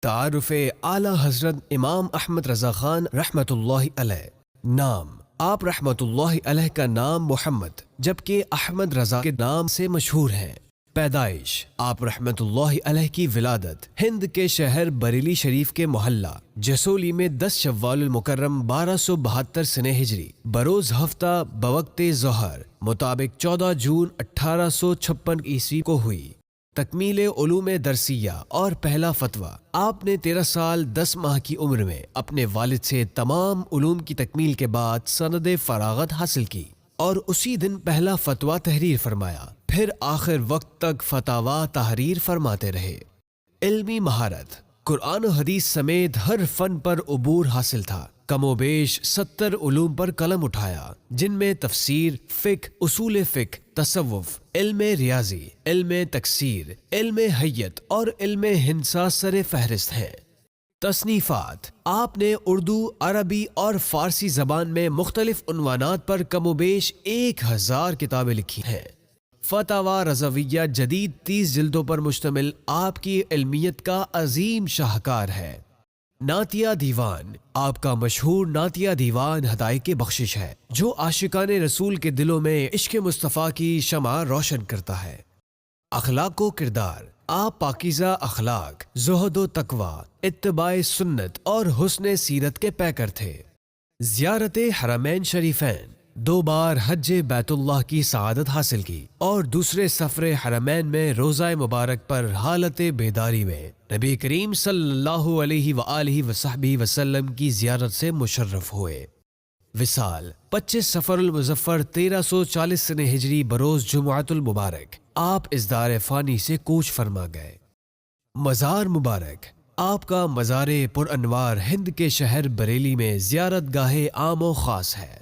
تعارف اعلی حضرت امام احمد رضا خان رحمۃ اللہ علیہ۔ نام: آپ رحمۃ اللہ علیہ کا نام محمد جبکہ احمد رضا کے نام سے مشہور ہیں۔ پیدائش: آپ رحمۃ اللہ علیہ کی ولادت ہند کے شہر بریلی شریف کے محلہ جسولی میں 10 شوال المکرم 1272 سنہ ہجری بروز ہفتہ بوقت ظہر مطابق 14 جون 1856 عیسوی کو ہوئی۔ تکمیل علوم درسیہ اور پہلا فتویٰ: آپ نے 13 سال 10 ماہ کی عمر میں اپنے والد سے تمام علوم کی تکمیل کے بعد سند فراغت حاصل کی اور اسی دن پہلا فتویٰ تحریر فرمایا، پھر آخر وقت تک فتاویٰ تحریر فرماتے رہے۔ علمی مہارت: قرآن و حدیث سمیت ہر فن پر عبور حاصل تھا۔ کم و بیش 70 علوم پر قلم اٹھایا، جن میں تفسیر، فقہ، اصول فقہ، تصوف، علم ریاضی، علم تکسیر، علم حیت اور علم ہندسہ سر فہرست ہیں۔ تصنیفات: آپ نے اردو، عربی اور فارسی زبان میں مختلف عنوانات پر کم و بیش 1000 کتابیں لکھی ہیں۔ فتاویٰ رضویہ جدید 30 جلدوں پر مشتمل آپ کی علمیت کا عظیم شاہکار ہے۔ نعتیہ دیوان: آپ کا مشہور نعتیہ دیوان ہدایت بخشش ہے، جو عاشقان رسول کے دلوں میں عشق مصطفیٰ کی شمع روشن کرتا ہے۔ اخلاق و کردار: آپ پاکیزہ اخلاق، زہد و تقوی، اتباع سنت اور حسن سیرت کے پیکر تھے۔ زیارت حرمین شریفین: 2 بار حج بیت اللہ کی سعادت حاصل کی اور دوسرے سفر حرمین میں روزہ مبارک پر حالت بیداری میں نبی کریم صلی اللہ علیہ وآلہ وصحبہ وسلم کی زیارت سے مشرف ہوئے۔ وصال: 25 صفر المظفر 1340 سنہ ہجری بروز جمعۃ المبارک آپ اس دار فانی سے کوچ فرما گئے۔ مزار مبارک: آپ کا مزار پر انوار ہند کے شہر بریلی میں زیارت گاہ عام و خاص ہے۔